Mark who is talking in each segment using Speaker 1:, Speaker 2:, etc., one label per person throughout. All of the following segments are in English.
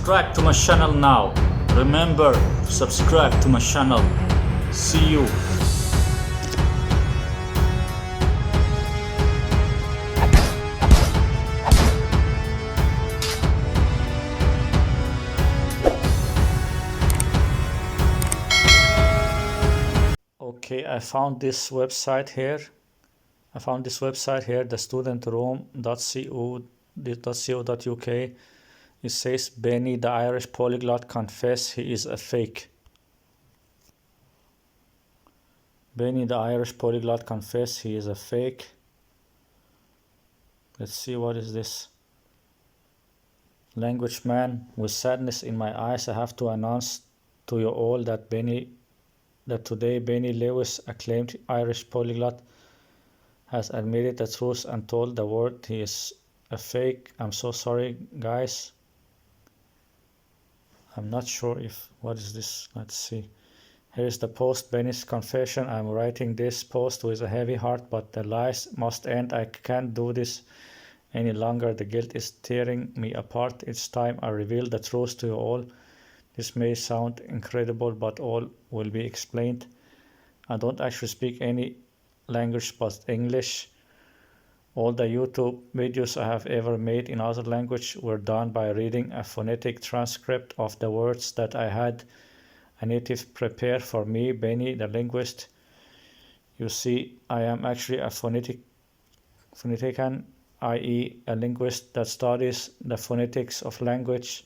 Speaker 1: Subscribe to my channel now. Remember to subscribe to my channel. See you. Okay, I found this website here. The studentroom.co.uk. It says Benny the Irish polyglot confess he is a fake. Benny the Irish polyglot confess he is a fake. Let's see, what is this? Language man, with sadness in my eyes, I have to announce to you all that today Benny Lewis, acclaimed Irish polyglot, has admitted the truth and told the world he is a fake. I'm so sorry, guys. I'm not sure if, what is this? Let's see. Here is the post, Benny's confession. I'm writing this post with a heavy heart, but the lies must end. I can't do this any longer. The guilt is tearing me apart. It's time I reveal the truth to you all. This may sound incredible, but all will be explained. I don't actually speak any language but English. All the YouTube videos I have ever made in other language were done by reading a phonetic transcript of the words that I had a native prepare for me, Benny the linguist. You see, I am actually a phonetician, i.e. a linguist that studies the phonetics of language.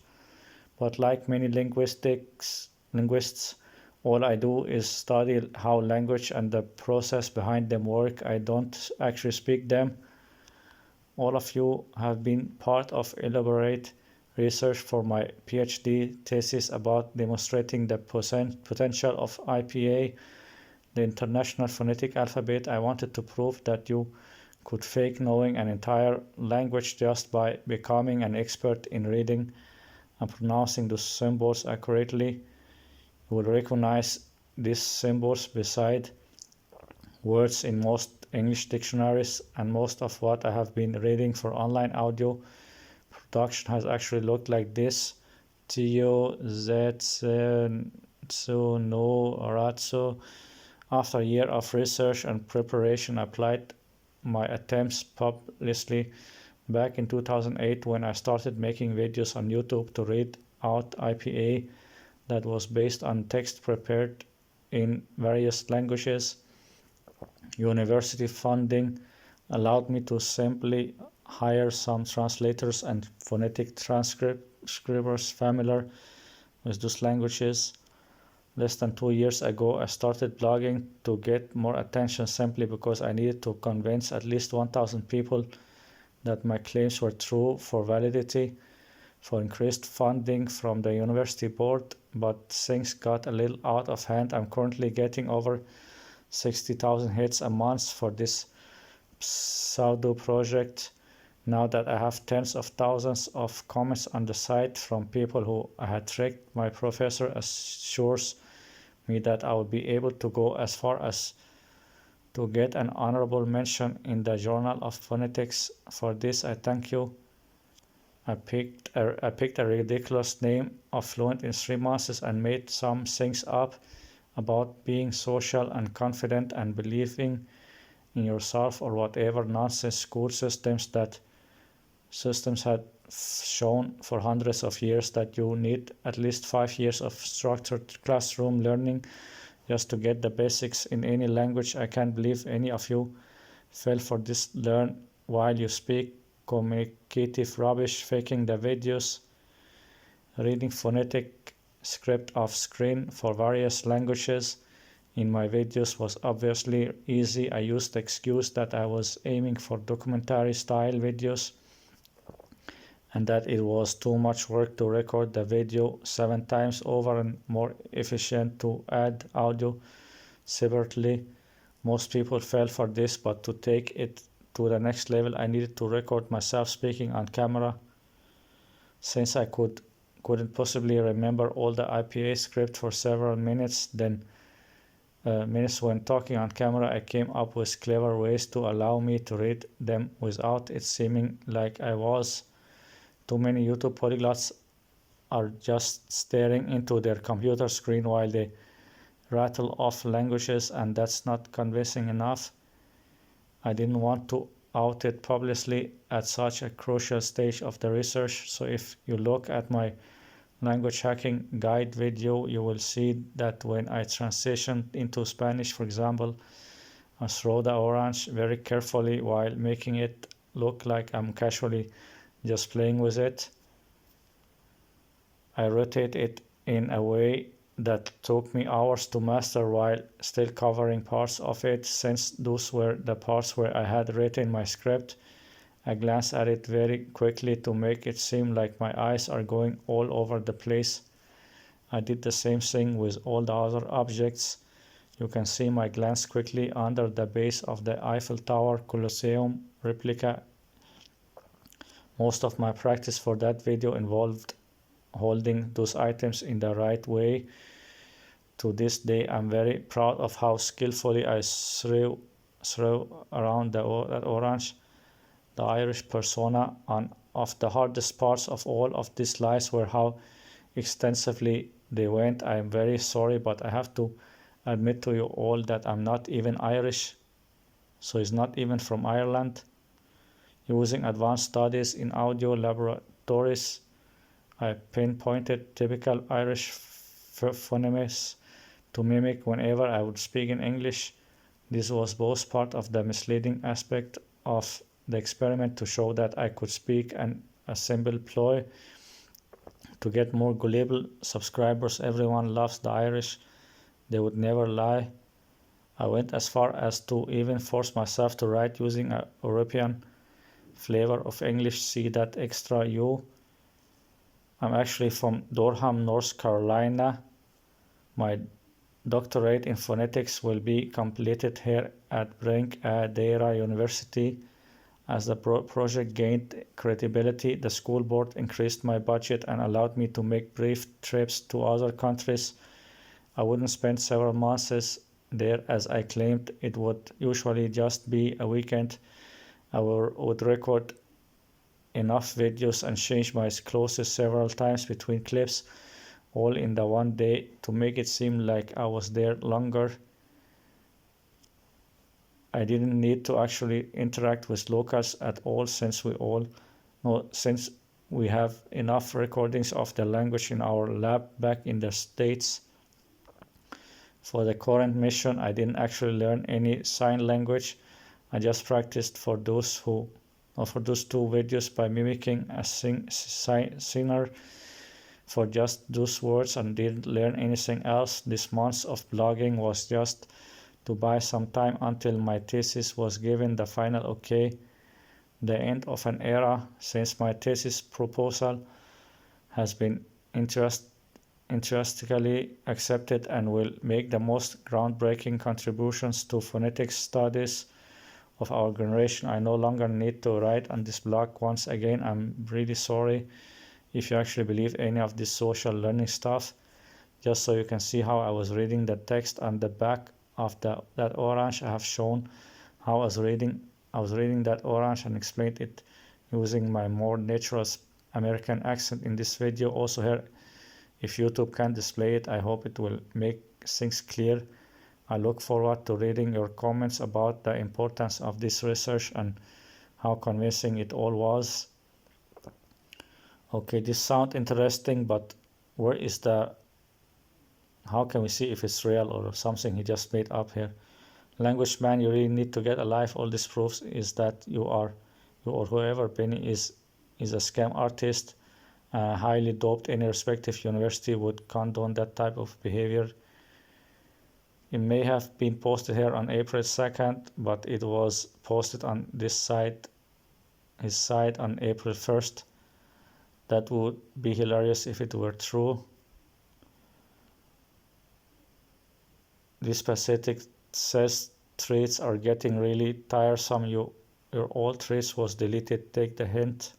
Speaker 1: But like many linguists, all I do is study how language and the process behind them work. I don't actually speak them. All of you have been part of elaborate research for my PhD thesis about demonstrating the potential of IPA, the International Phonetic Alphabet. I wanted to prove that you could fake knowing an entire language just by becoming an expert in reading and pronouncing the symbols accurately. You will recognize these symbols beside words in most English dictionaries, and most of what I have been reading for online audio production has actually looked like this. Tio, Zetsu, no, Ratsu. After a year of research and preparation, I applied my attempts publicly back in 2008 when I started making videos on YouTube to read out IPA that was based on text prepared in various languages. University funding allowed me to simply hire some translators and phonetic transcribers familiar with those languages. Less than 2 years ago, I started blogging to get more attention simply because I needed to convince at least 1,000 people that my claims were true for validity, for increased funding from the university board, but things got a little out of hand. I'm currently getting over 60,000 hits a month for this pseudo project. Now that I have tens of thousands of comments on the site from people who I had tricked, my professor assures me that I will be able to go as far as to get an honorable mention in the Journal of Phonetics. For this, I thank you. I picked a ridiculous name of Fluent in 3 months and made some things up about being social and confident and believing in yourself or whatever nonsense school systems had shown for hundreds of years that you need at least 5 years of structured classroom learning just to get the basics in any language. I can't believe any of you fell for this learn while you speak communicative rubbish, faking the videos, reading phonetic script off screen for various languages in my videos was obviously easy. I used the excuse that I was aiming for documentary style videos and that it was too much work to record the video 7 times over and more efficient to add audio separately. Most people fell for this, but to take it to the next level, I needed to record myself speaking on camera. Since I couldn't possibly remember all the IPA script for several minutes when talking on camera, I came up with clever ways to allow me to read them without it seeming like I was. Too many YouTube polyglots are just staring into their computer screen while they rattle off languages, and that's not convincing enough. I didn't want to out it publicly at such a crucial stage of the research, so if you look at my language hacking guide video, you will see that when I transitioned into Spanish, for example, I throw the orange very carefully while making it look like I'm casually just playing with it. I rotate it in a way that took me hours to master while still covering parts of it, since those were the parts where I had written my script. I glanced at it very quickly to make it seem like my eyes are going all over the place. I did the same thing with all the other objects. You can see my glance quickly under the base of the Eiffel Tower Colosseum replica. Most of my practice for that video involved holding those items in the right way. To this day, I'm very proud of how skillfully I threw around that orange. The Irish persona, and of the hardest parts of all of these lies were how extensively they went. I am very sorry, but I have to admit to you all that I'm not even Irish, so he's not even from Ireland. Using advanced studies in audio laboratories, I pinpointed typical Irish phonemes to mimic whenever I would speak in English. This was both part of the misleading aspect of the experiment to show that I could speak, and a simple ploy to get more gullible subscribers. Everyone loves the Irish. They would never lie. I went as far as to even force myself to write using a European flavor of English. See that extra U? I'm actually from Durham, North Carolina. My doctorate in phonetics will be completed here at Dara University. As the project gained credibility, the school board increased my budget and allowed me to make brief trips to other countries. I wouldn't spend several months there as I claimed. It would usually just be a weekend. I would record enough videos and change my clothes several times between clips, all in the one day, to make it seem like I was there longer. I didn't need to actually interact with locals at all, since we have enough recordings of the language in our lab back in the States. For the current mission, I didn't actually learn any sign language. I just practiced for those two videos by mimicking a singer for just those words, and didn't learn anything else. This month of blogging was just to buy some time until my thesis was given the final okay. The end of an era, since my thesis proposal has been enthusiastically accepted and will make the most groundbreaking contributions to phonetics studies of our generation. I no longer need to write on this blog. Once again, I'm really sorry if you actually believe any of this social learning stuff. Just so you can see how I was reading the text on the back of that orange, I have shown how I was reading that orange and explained it using my more natural American accent in this video. Also here, if YouTube can display it, I hope it will make things clear. I look forward to reading your comments about the importance of this research and how convincing it all was. Okay, this sounds interesting, but where is how can we see if it's real or something he just made up here? Language man, you really need to get a life. All this proves is that you or whoever Penny is a scam artist, highly doped. Any respective university would condone that type of behavior. It may have been posted here on April 2nd, but it was posted on his site on April 1st. That would be hilarious if it were true. This pathetic says threads are getting really tiresome. Your old threads was deleted. Take the hint.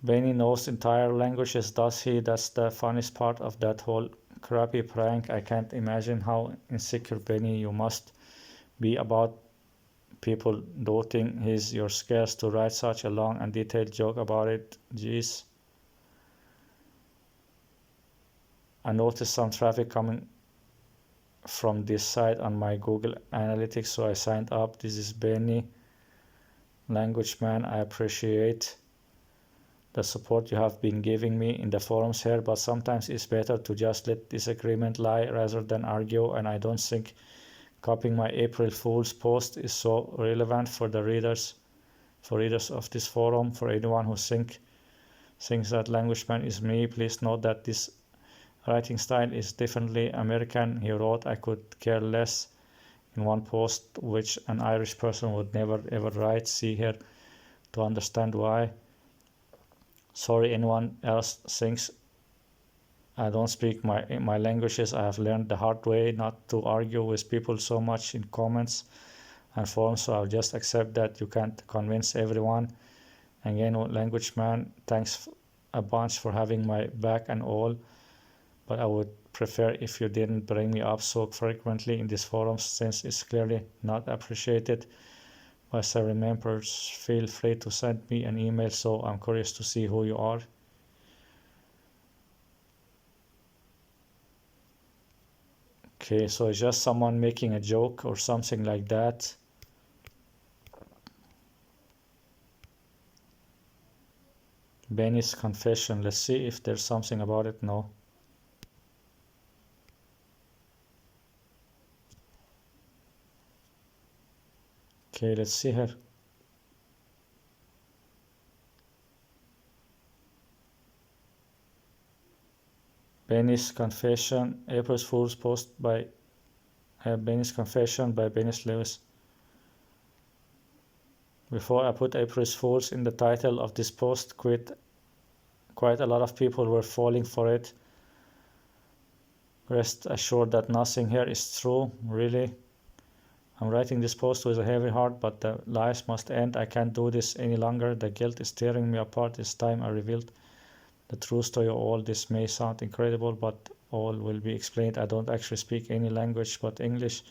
Speaker 1: Benny knows entire languages, does he? That's the funniest part of that whole crappy prank. I can't imagine how insecure Benny you must be about people doubting your skills to write such a long and detailed joke about it. Jeez. I noticed some traffic coming from this site on my Google Analytics, so I signed up. This is Benny, language man. I appreciate the support you have been giving me in the forums here, but sometimes it's better to just let disagreement lie rather than argue, and I don't think copying my April Fool's post is so relevant for readers of this forum. For anyone who thinks that language man is me, please note that this writing style is definitely American. He wrote, "I could care less" in one post, which an Irish person would never ever write. See here to understand why. Sorry anyone else thinks I don't speak my languages. I have learned the hard way not to argue with people so much in comments and forums, so I'll just accept that you can't convince everyone. Again, language man, thanks a bunch for having my back and all, but I would prefer if you didn't bring me up so frequently in these forums, since it's clearly not appreciated by several members. Feel free to send me an email, so I'm curious to see who you are. Okay, so it's just someone making a joke or something like that. Benny's confession. Let's see if there's something about it. No. Okay, let's see here. Benny's confession. April Fool's post by Benny's confession by Benny Lewis. Before I put April Fool's in the title of this post, quite a lot of people were falling for it. Rest assured that nothing here is true, really. I'm writing this post with a heavy heart, but the lies must end. I can't do this any longer. The guilt is tearing me apart. It's time I revealed the truth to you all. This may sound incredible, but all will be explained. I don't actually speak any language but English.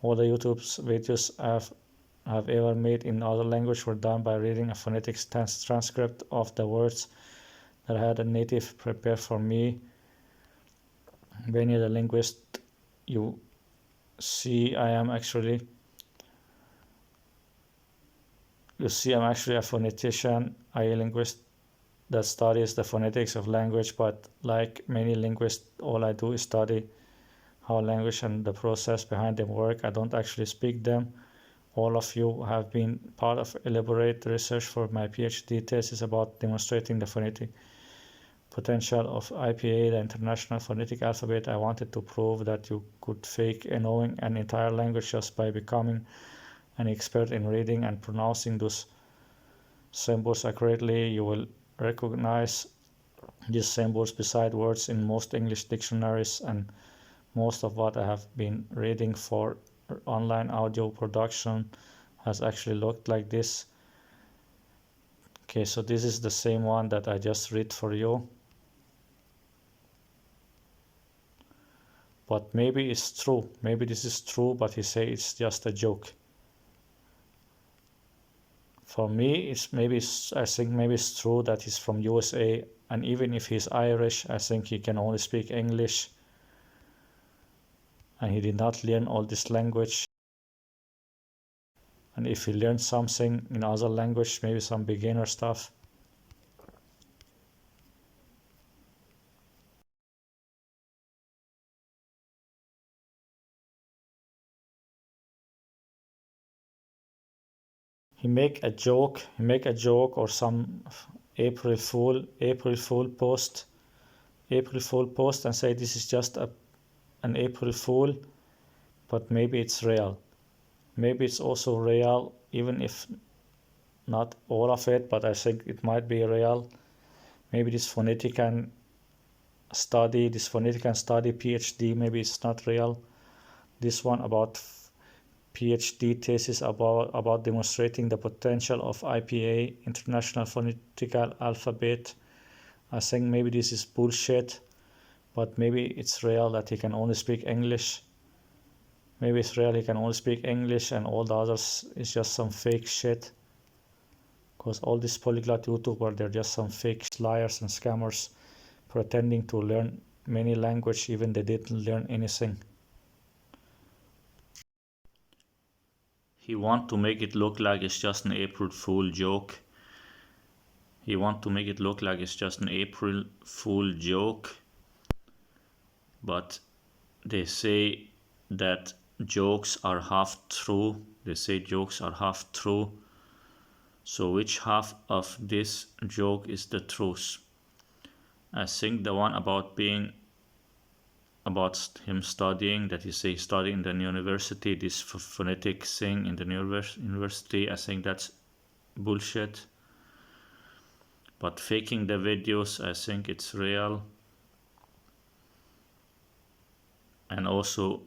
Speaker 1: All the YouTube videos I've ever made in other language were done by reading a phonetic transcript of the words that I had a native prepare for me. Benny the linguist, you see I'm actually a phonetician, a linguist that studies the phonetics of language, but like many linguists, all I do is study how language and the process behind them work. I don't actually speak them. All of you have been part of elaborate research for my PhD thesis about demonstrating the phonetic potential of IPA, the International Phonetic Alphabet. I wanted to prove that you could fake knowing an entire language just by becoming an expert in reading and pronouncing those symbols accurately. You will recognize these symbols beside words in most English dictionaries, and most of what I have been reading for online audio production has actually looked like this. Okay, so this is the same one that I just read for you. But maybe it's true. Maybe this is true, but he say it's just a joke. For me, I think maybe it's true that he's from USA, and even if he's Irish, I think he can only speak English, and he did not learn all this language. And if he learned something in other language, maybe some beginner stuff, he make a joke or some April Fool post and say this is just an April Fool, but maybe it's real. Maybe it's also real, even if not all of it, but I think it might be real. Maybe this phonetican study PhD, maybe it's not real. This one about PhD thesis about demonstrating the potential of IPA, International Phonetical Alphabet. I think maybe this is bullshit, but maybe it's real that he can only speak English. Maybe it's real, he can only speak English and all the others is just some fake shit. Because all these polyglot YouTubers, they're just some fake liars and scammers pretending to learn many languages even they didn't learn anything. He want to make it look like it's just an April Fool joke. He want to make it look like it's just an April Fool joke. But they say that jokes are half true. They say jokes are half true. So which half of this joke is the truth? I think the one about him studying, that he say studying in the university, this phonetic thing in the university, I think that's bullshit. But faking the videos, I think it's real. And also,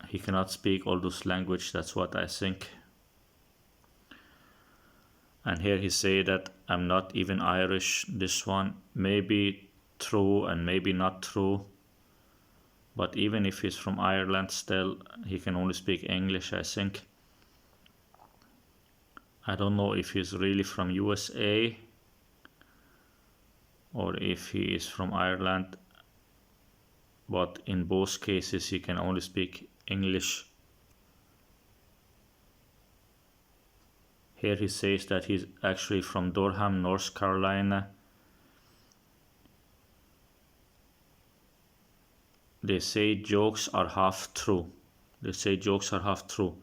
Speaker 1: he cannot speak all those language, that's what I think. And here he say that I'm not even Irish. This one may be true and maybe not true. But even if he's from Ireland, still he can only speak English, I think. I don't know if he's really from USA or if he is from Ireland, but in both cases he can only speak English. Here he says that he's actually from Durham, North Carolina. They say jokes are half true. They say jokes are half true.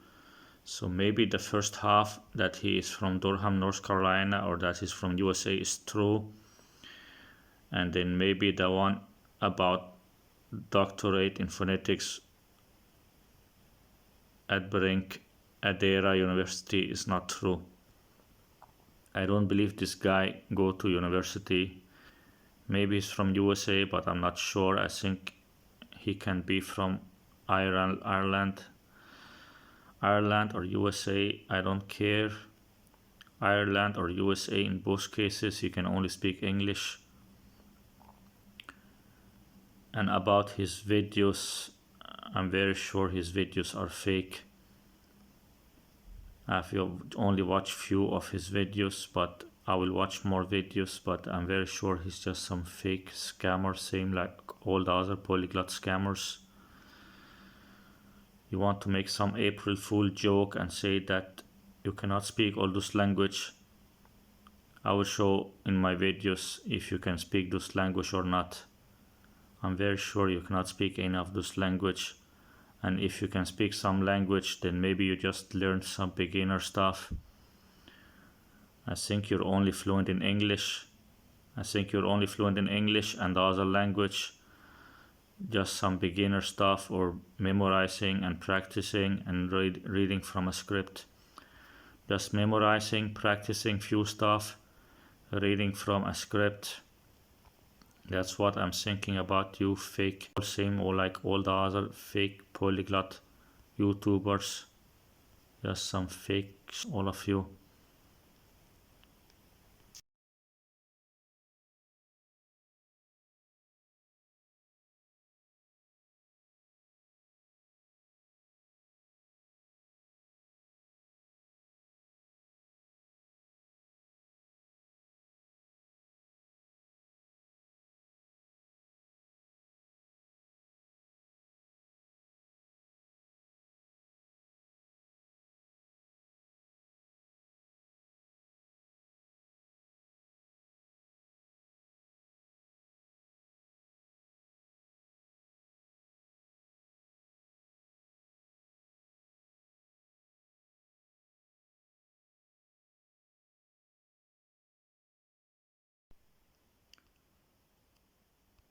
Speaker 1: So maybe the first half, that he is from Durham, North Carolina, or that he's from USA, is true. And then maybe the one about doctorate in phonetics at Adera University is not true. I don't believe this guy go to university. Maybe he's from USA, but I'm not sure. I think he can be from Ireland or USA. I don't care. Ireland or USA, in both cases he can only speak English. And about his videos, I'm very sure his videos are fake. I've only watched few of his videos, but I will watch more videos, but I'm very sure he's just some fake scammer, same like all the other polyglot scammers. You want to make some April Fool joke and say that you cannot speak all those language. I will show in my videos if you can speak those language or not. I'm very sure you cannot speak any of those language. And if you can speak some language, then maybe you just learned some beginner stuff. I think you're only fluent in English. And the other language, just some beginner stuff or memorizing and practicing and reading from a script. Just memorizing, practicing few stuff, reading from a script. That's what I'm thinking about you fake, same or like all the other fake polyglot YouTubers. Just some fakes, all of you.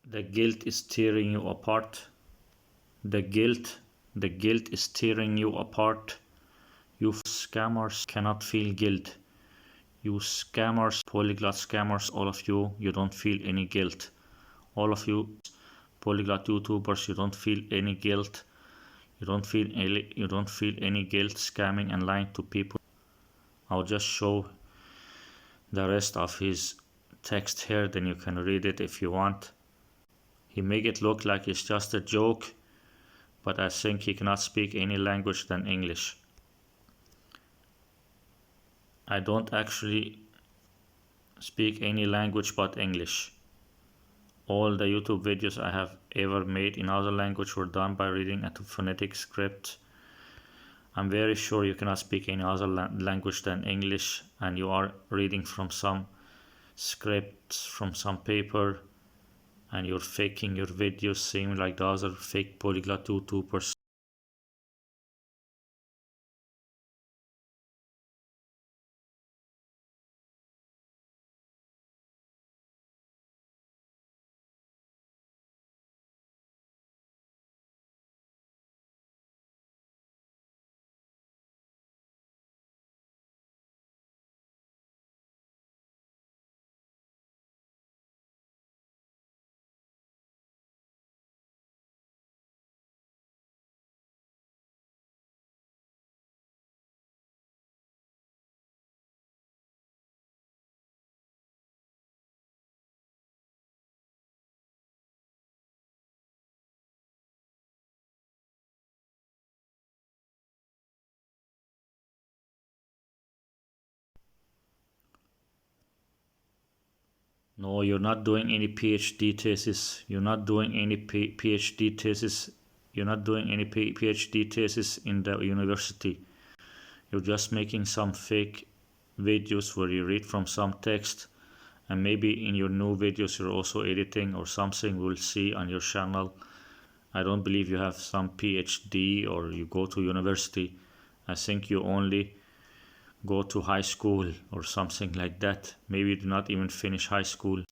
Speaker 1: The guilt is tearing you apart. The guilt is tearing you apart. You scammers cannot feel guilt. You scammers, polyglot scammers, all of you, you don't feel any guilt. All of you polyglot YouTubers, you don't feel any guilt. You don't feel any guilt scamming and lying to people. I'll just show the rest of his text here, then you can read it if you want. He make it look like it's just a joke, but I think he cannot speak any language than English. I don't actually speak any language but English. All the YouTube videos I have ever made in other language were done by reading a phonetic script. I'm very sure you cannot speak any other language than English, and you are reading from some scripts, from some paper, and you're faking your videos, same like the other fake polyglot YouTubers. No, you're not doing any PhD thesis. You're not doing any PhD thesis. You're not doing any PhD thesis in the university. You're just making some fake videos where you read from some text, and maybe in your new videos you're also editing or something we'll see on your channel. I don't believe you have some PhD or you go to university. I think you only go to high school or something like that. Maybe you do not even finish high school.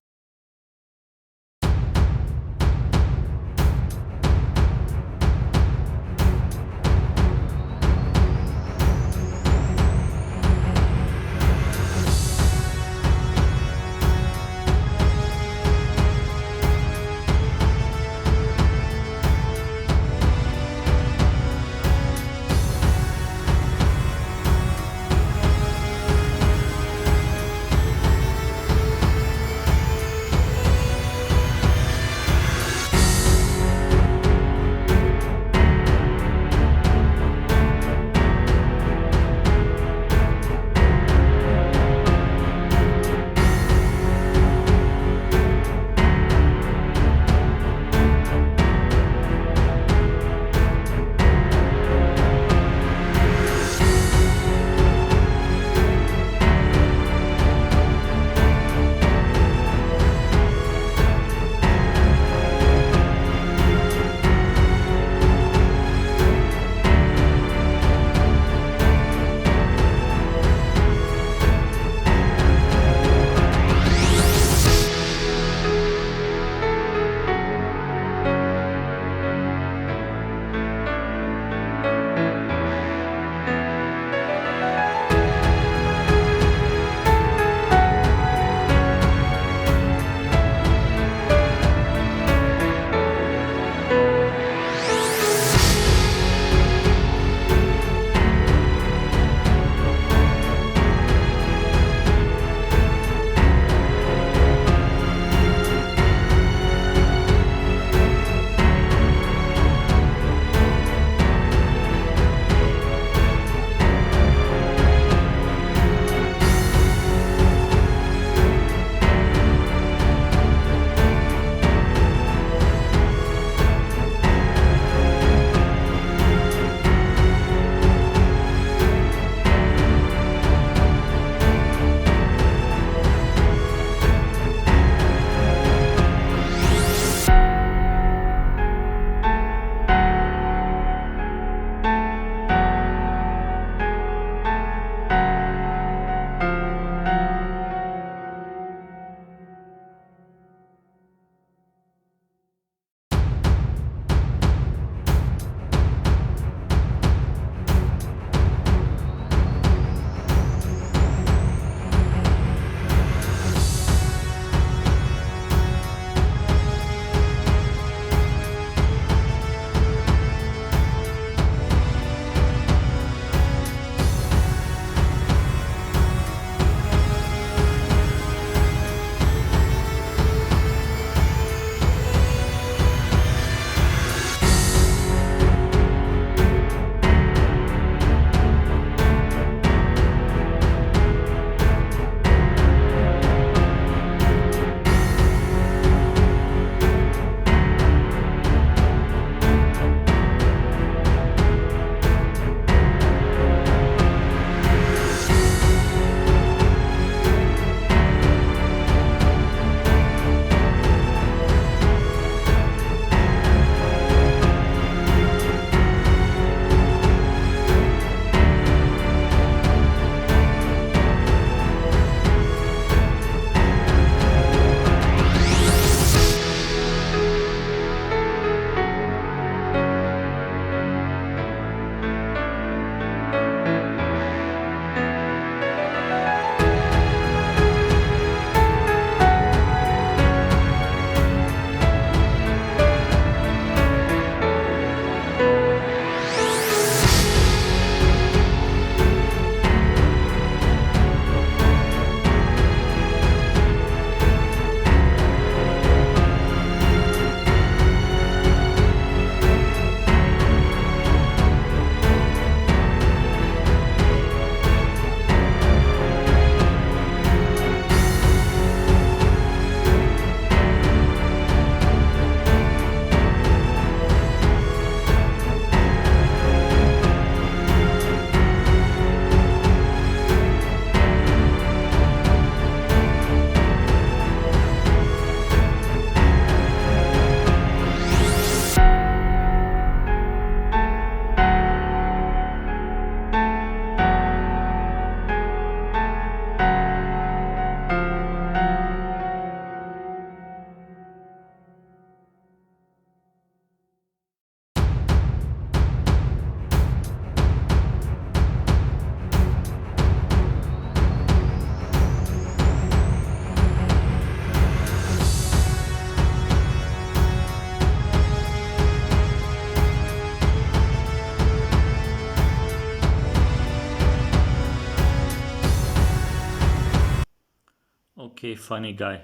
Speaker 1: Okay, funny guy.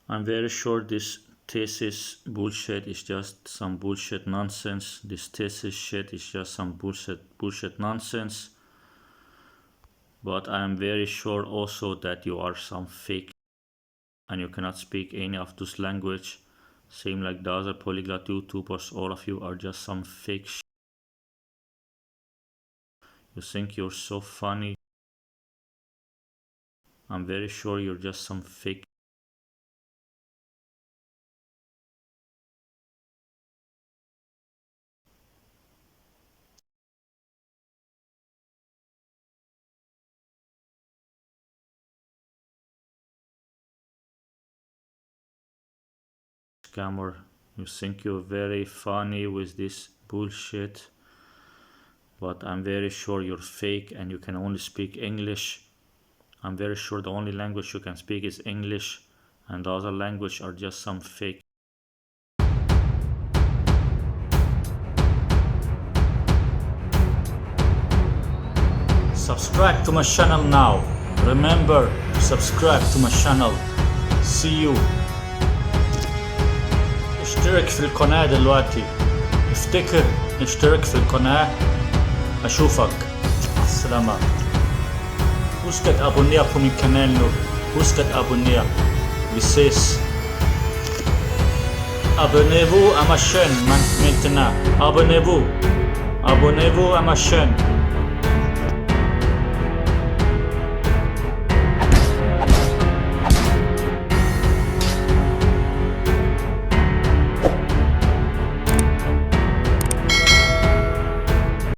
Speaker 1: I'm very sure this thesis bullshit is just some bullshit nonsense. This thesis shit is just some bullshit nonsense. But I'm very sure also that you are some fake and you cannot speak any of this language. Same like the other polyglot YouTubers, all of you are just some fake shit. You think you're so funny. I'm very sure you're just some fake scammer. You think you're very funny with this bullshit, but I'm very sure you're fake and you can only speak English. I'm very sure the only language you can speak is English, and the other language are just some fake. Subscribe to my channel now. Remember, subscribe to my channel. See you. اشترك في القناة دلوقتي. افتكر اشترك في القناة. أشوفك. السلامة. Husk at abonnere på min kanal nu. Husk at abonnere. Vi ses. Abonnez-vous à ma chaîne maintenant. Abonnez-vous. Abonnez-vous à ma chaîne.